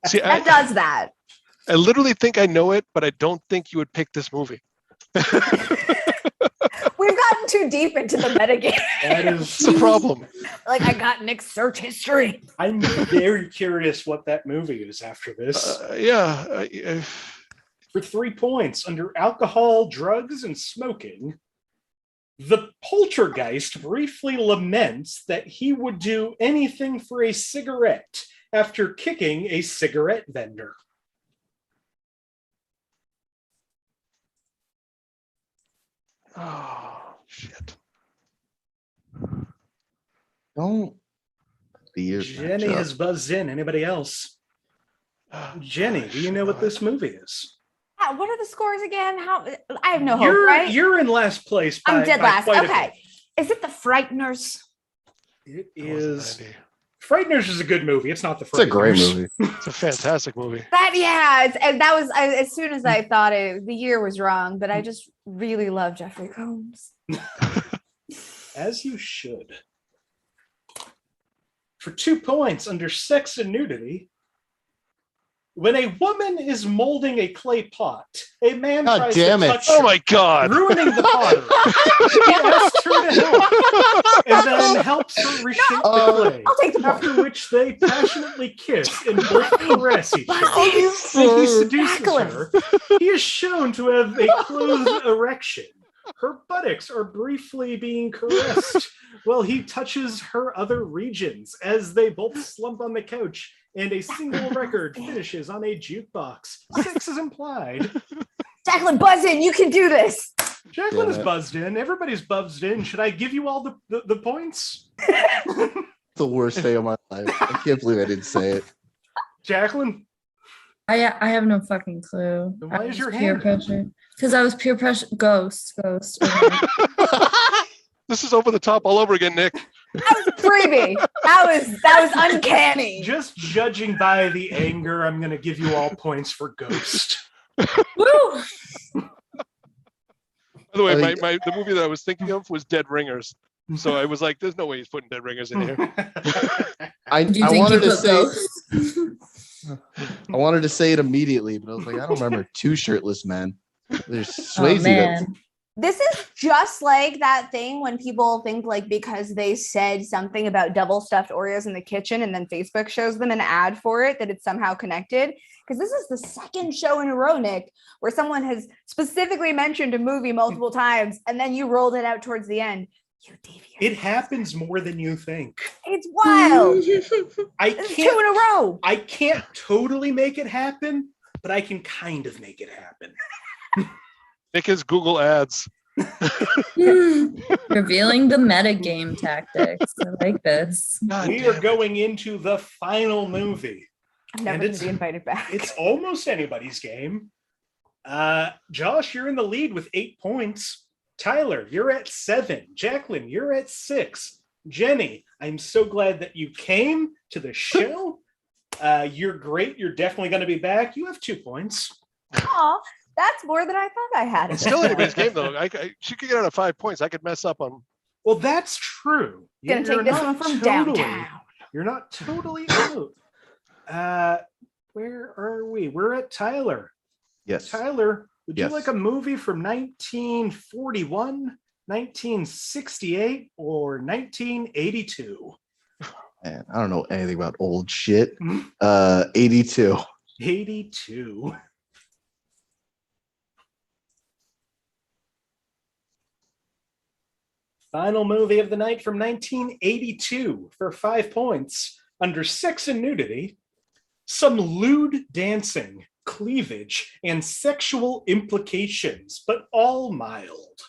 See, That does that. I literally think I know it, but I don't think you would pick this movie. We've gotten too deep into the metagame. That It's is, the problem. Like I got Nick's search history. I'm very curious what that movie is after this. Yeah. For 3 points under alcohol, drugs, and smoking, the poltergeist briefly laments that he would do anything for a cigarette after kicking a cigarette vendor. Oh, shit. Don't be your Jenny matchup. has buzzed in. Anybody else? Jenny, do you know what this movie is? What are the scores again? How I have no hope, You're, right? you're in last place. I'm dead by last. quite a Okay. Is it The Frighteners? bit. It That wasn't is. an idea. Frighteners is a good movie. It's not the. It's a great Frighteners. movie. It's a fantastic movie. And that was as soon as I thought the year was wrong, but I just really love Jeffrey Combs. As you should. For 2 points under sex and nudity, when a woman is molding a clay pot, a man God tries damn to it. touch Oh her, my God. ruining the pottery. He asks her to help, and then helps her reshape the clay. I'll take the point. After which they passionately kiss and both caress each other. Buzzing. When he seduces Jacqueline. her, he is shown to have a clothed erection. Her buttocks are briefly being caressed while he touches her other regions as they both slump on the couch and a single record finishes on a jukebox. Sex is implied. Jacqueline, buzz in. You can do this. Jacqueline is Yeah. buzzed in. Everybody's buzzed in. Should I give you all the points? The worst day of my life. I can't believe I didn't say it. Jacqueline? I have no fucking clue. Then why I is was your peer hand? pressure? Because I was peer pressure. Ghost. Okay. This is over the top all over again, Nick. That was freebie. That was uncanny. Just judging by the anger, I'm going to give you all points for Ghost. Woo! By the way, I think- the movie that I was thinking of was Dead Ringers. So I was like, there's no way he's putting Dead Ringers in here. I Do you think wanted you to put say Ghost? I wanted to say it immediately, but I was like, I don't remember 2 shirtless men. There's Oh, Swayze. man. This is just like that thing when people think like because they said something about double stuffed Oreos in the kitchen and then Facebook shows them an ad for it that it's somehow connected. Because this is the second show in a row, Nick, where someone has specifically mentioned a movie multiple times and then you rolled it out towards the end. You devious. It happens more than you think. It's wild. I This is 2 can't in a row. I can't totally make it happen, but I can kind of make it happen. Nick is Google Ads. Revealing the metagame tactics. I like this. God We damn are it. going into the final movie. I'm never And going to be invited back. It's almost anybody's game. Josh, you're in the lead with 8 points. Tyler, you're at 7. Jacqueline, you're at 6. Jenny, I'm so glad that you came to the show. You're great. You're definitely going to be back. You have 2 points. Aw, that's more than I thought I had. It's still anybody's game though. She could get out of 5 points. I could mess up on. Well, that's true. Gonna take this one from downtown. You're not totally out. Where are we? We're at Tyler. Yes. Tyler, would you Yes. like a movie from 1941, 1968, or 1982? Man, I don't know anything about old shit. Hmm? 82. 82. Final movie of the night from 1982 for 5 points. Under sex and nudity, some lewd dancing, cleavage, and sexual implications, but all mild.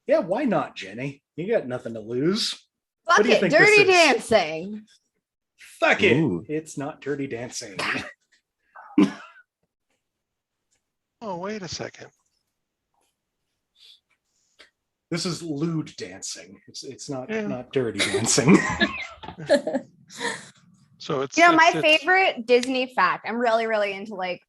Yeah, why not, Jenny? You got nothing to lose. Fuck What do you it, think Dirty this is? Dancing. Fuck it. Ooh. It's not Dirty Dancing. Oh, wait a second. This is lewd dancing. It's not Yeah. not Dirty Dancing. So it's You know, my it's- favorite Disney fact, I'm really, really into like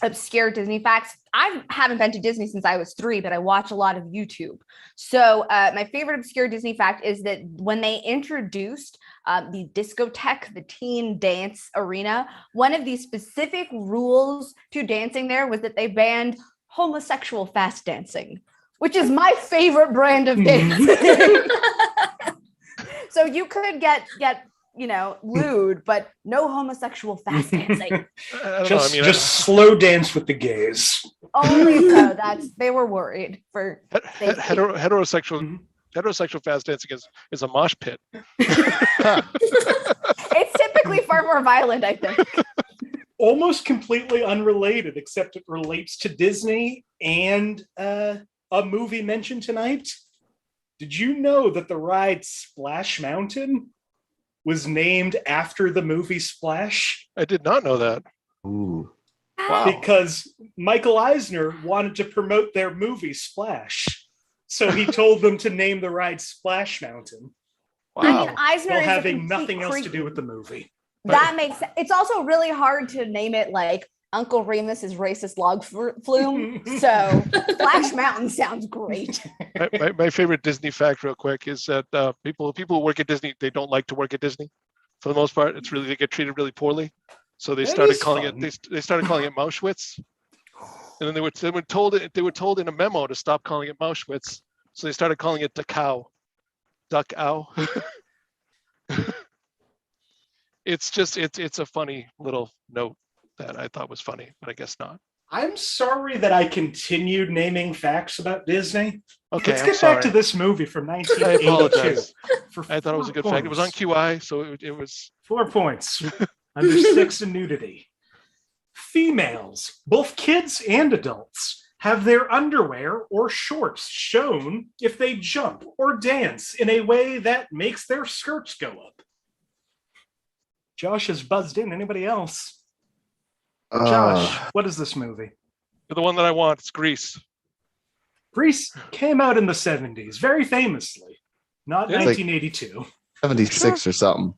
obscure Disney facts. I haven't been to Disney since I was 3, but I watch a lot of YouTube. So my favorite obscure Disney fact is that when they introduced the discotheque, the teen dance arena, one of the specific rules to dancing there was that they banned homosexual fast dancing, which is my favorite brand of dancing. So you could get lewd, but no homosexual fast dancing. I don't just know. I mean, slow dance with the gays. Only so they were worried for safety. heterosexual Mhm. heterosexual fast dancing is a mosh pit. It's typically far more violent, I think. Almost completely unrelated, except it relates to Disney and a movie mentioned tonight. Did you know that the ride Splash Mountain was named after the movie Splash? I did not know that. Ooh. Wow. Because Michael Eisner wanted to promote their movie Splash. So he told them to name the ride Splash Mountain I mean, Wow. Eisner while is a having complete nothing else to creep. do with the movie. That makes sense. It's also really hard to name it like Uncle Remus's racist log flume. So Splash Mountain sounds great. My favorite Disney fact, real quick, is that people who work at Disney, they don't like to work at Disney. For the most part, it's really, they get treated really poorly. So they That started is calling fun. it they started calling it Mauschwitz, and then they were told in a memo to stop calling it Mauschwitz. So they started calling it Dachau. It's a funny little note that I thought was funny, but I guess not. I'm sorry that I continued naming facts about Disney. Okay, Let's I'm get sorry. back to this movie from I 1982. apologize. For I thought it was a 4 good fact. It was on points. QI, so it was 4 points. Under sex and nudity. Females, both kids and adults, have their underwear or shorts shown if they jump or dance in a way that makes their skirts go up. Josh has buzzed in. Anybody else? Josh, what is this movie? the one that I want. It's Grease. Grease came out in the 70s, very famously, not Yeah. 1982. 76 or something.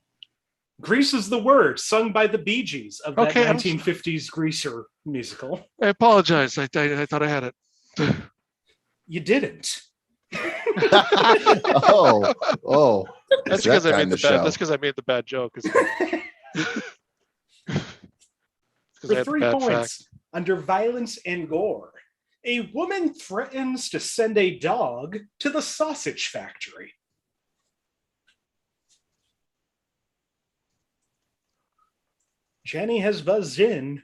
Grease is the word sung by the Bee Gees of that Okay, I'm- 1950s Greaser musical. I apologize. I thought I had it. You didn't. Oh. That's It's because that I made kind the of bad. show. That's because I made the bad joke. Because I For had the 3 bad points, fact. under violence and gore, a woman threatens to send a dog to the sausage factory. Jenny has buzzed in.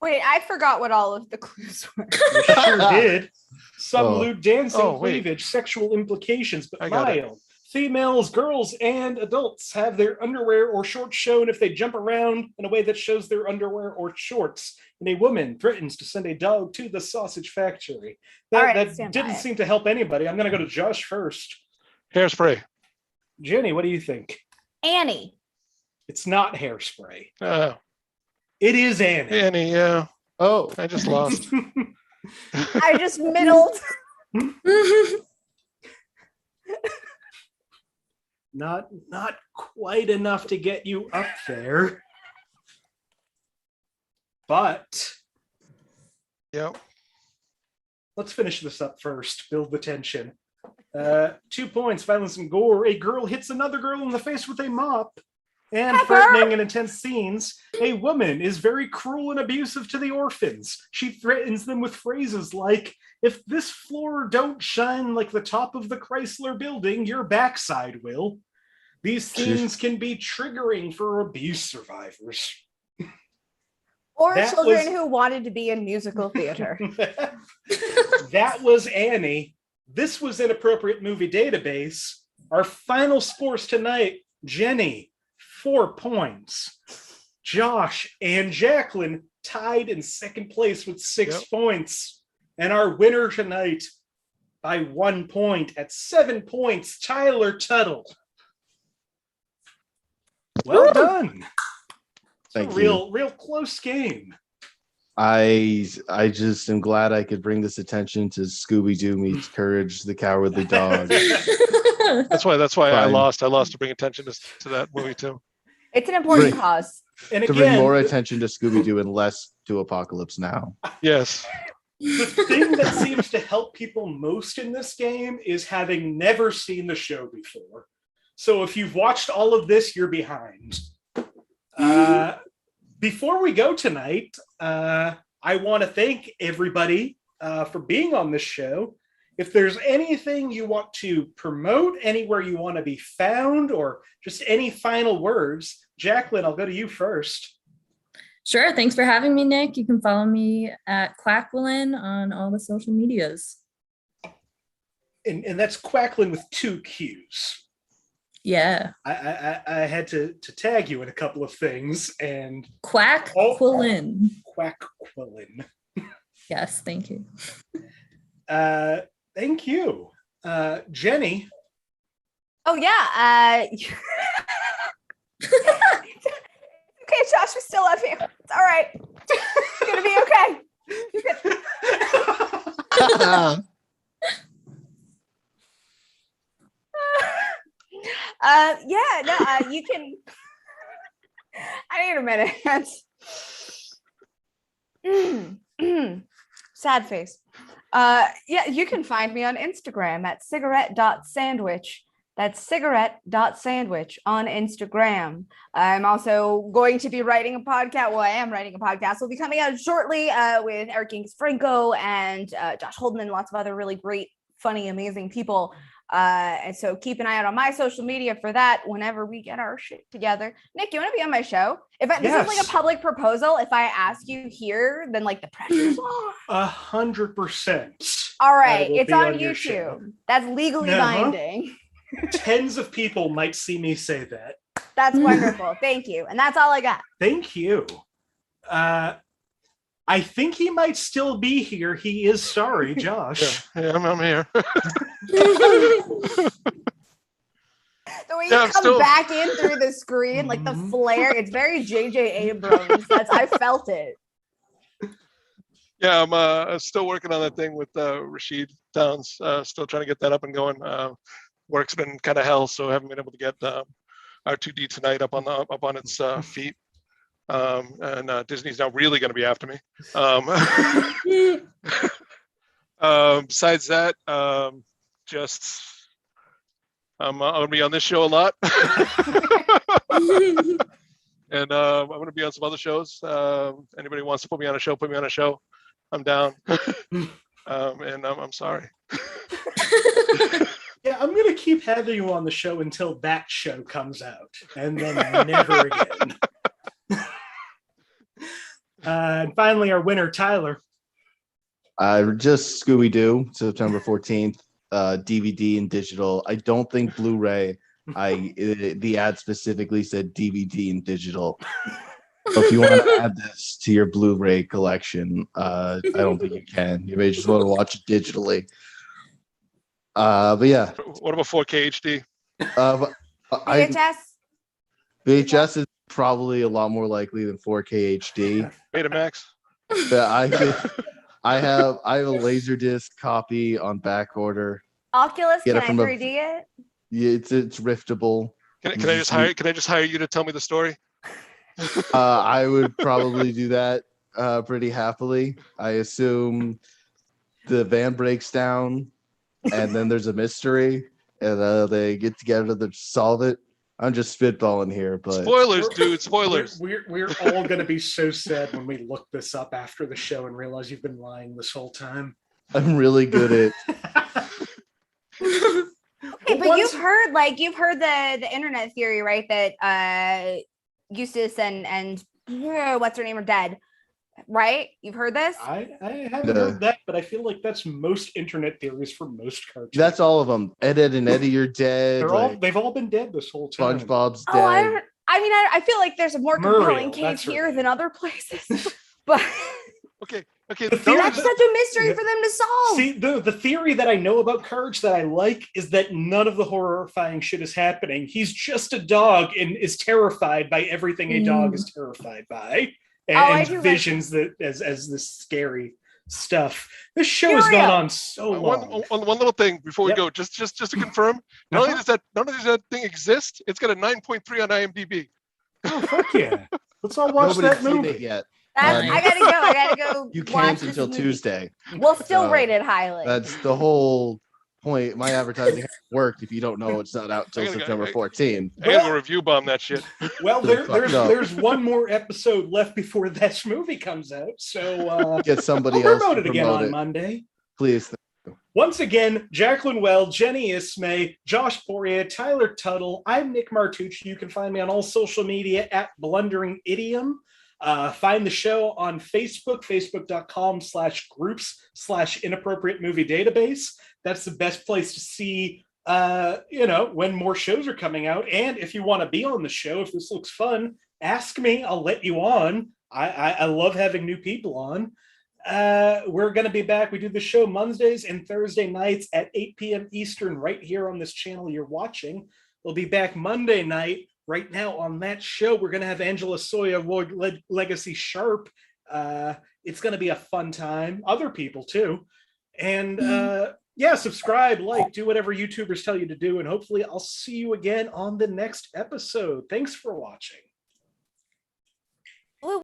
Wait, I forgot what all of the clues were. You sure did. Some Oh. lewd dancing, Oh, wait. cleavage, sexual implications, but I got it. mild. Females, girls, and adults have their underwear or shorts shown if they jump around in a way that shows their underwear or shorts. And a woman threatens to send a dog to the sausage factory. That didn't seem to help anybody. I'm going to go to Josh first. Hairspray. Jenny, what do you think? Annie. It's not Hairspray. Oh, It is Annie. Annie, yeah. Oh, I just lost. I just middled. Not quite enough to get you up there. But Yep. let's finish this up first. Build the tension. 2 points, violence and gore. A girl hits another girl in the face with a mop. And threatening and intense scenes. A woman is very cruel and abusive to the orphans. She threatens them with phrases like, if this floor don't shine like the top of the Chrysler building, your backside will. These scenes can be triggering for abuse survivors. Or children who wanted to be in musical theater. That was Annie. This was Inappropriate Movie Database. Our final scores tonight, Jenny, 4 points. Josh and Jacqueline tied in second place with 6 points. And our winner tonight by 1 point at 7 points, Tyler Tuttle. Well done. thank you. Real close game. I just am glad I could bring this attention to Scooby-Doo meets Courage the Cowardly Dog. That's why I Fine. lost. I lost to bring attention to that movie too. It's an important cause. And To bring again, more attention to Scooby-Doo and less to Apocalypse Now. Yes. the thing that seems to help people most in this game is having never seen the show before. So if you've watched all of this, you're behind. Before we go tonight, I want to thank everybody for being on this show. If there's anything you want to promote, anywhere you want to be found, or just any final words, Jacqueline, I'll go to you first. Sure. Thanks for having me, Nick. You can follow me at Quackwillin on all the social medias. And that's Quacklin with 2 Q's. Yeah. I had to tag you in a couple of things, and Quackwillin. Quackwillin. Yes, thank you. Thank you. Jenny. Oh, yeah. Okay, Josh, we still love you. It's all right. It's going to be okay. You can. I need a minute. Sad face. You can find me on Instagram at cigarette.sandwich. That's cigarette.sandwich on Instagram. I'm also going to be writing a podcast. Well, I am writing a podcast. Will be coming out shortly with Eric Ings Franco and Josh Holden and lots of other really great, funny, amazing people. And so keep an eye out on my social media for that whenever we get our shit together. Nick, you want to be on my show? This is like a public proposal. If I ask you here, then like the pressure's on. 100%. All right, it's on YouTube. That's legally binding. Tens of people might see me say that. That's wonderful. Thank you. And that's all I got. Thank you. I think he might still be here. He is sorry, Josh. Yeah, I'm here. The way you come back in through the screen, like the flare, it's very J.J. Abrams. I felt it. Yeah, I'm still working on that thing with Rashid Downs. Still trying to get that up and going. Work's been kind of hell, so I haven't been able to get R2D tonight up on its feet. And Disney's now really going to be after me. Besides that, just I'm going to be on this show a lot. And I'm going to be on some other shows. Anybody wants to put me on a show, put me on a show. I'm down. And I'm sorry. Yeah, I'm going to keep having you on the show until that show comes out. And then never again. And finally, our winner, Tyler. Just Scooby-Doo, September 14th. DVD and digital. I don't think Blu-ray. The ad specifically said DVD and digital. So if you want to add this to your Blu-ray collection, I don't think you can. You may just want to watch it digitally. But yeah. What about 4K HD? VHS. VHS is probably a lot more likely than 4K HD. Betamax. But I have a Laserdisc copy on back order. Oculus, Get can it I from 3D it? Yeah, it's riftable. Can I just hire you to tell me the story? I would probably do that pretty happily. I assume the van breaks down, and then there's a mystery, and they get together to solve it. I'm just spitballing here, but spoilers, dude. Spoilers. We're all gonna be so sad when we look this up after the show and realize you've been lying this whole time. I'm really good at. Okay, but you've heard the internet theory, right? That Eustace and what's her name are dead, right? You've heard this? I haven't heard that, but I feel like that's most internet theories for most cartoons. That's all of them. Ed and Eddie, you're dead. They've all been dead this whole time. SpongeBob's dead. I feel like there's a more compelling case here than other places. But okay. That's such a mystery for them to solve. See, the theory that I know about Courage that I like is that none of the horrifying shit is happening. He's just a dog and is terrified by everything a dog is terrified by, and visions that as this scary stuff. This show has gone on so long. One little thing before we go, just to confirm, not only does that thing exist, it's got a 9.3 on IMDb. Oh fuck yeah! Let's all watch that movie. Seen it yet. I gotta go. You can't until Tuesday. We'll still rate it highly. That's the whole point. My advertising worked. If you don't know, it's not out until September 14th. I gotta go review bomb that shit. Well, there's one more episode left before this movie comes out, so get somebody else promote it again on Monday, please. Once again, Jacqueline Wall, Jenny Isme, Josh Poirier, Tyler Tuttle. I'm Nick Martucci. You can find me on all social media at Blundering Idiom. Find the show on Facebook, facebook.com/groups/inappropriate movie database. That's the best place to see, when more shows are coming out. And if you want to be on the show, if this looks fun, ask me. I'll let you on. I love having new people on. We're going to be back. We do the show Mondays and Thursday nights at 8 p.m. Eastern right here on this channel you're watching. We'll be back Monday night. Right now on that show, we're going to have Angela Soya, Legacy Sharp. It's going to be a fun time. Other people too. And subscribe, do whatever YouTubers tell you to do. And hopefully I'll see you again on the next episode. Thanks for watching.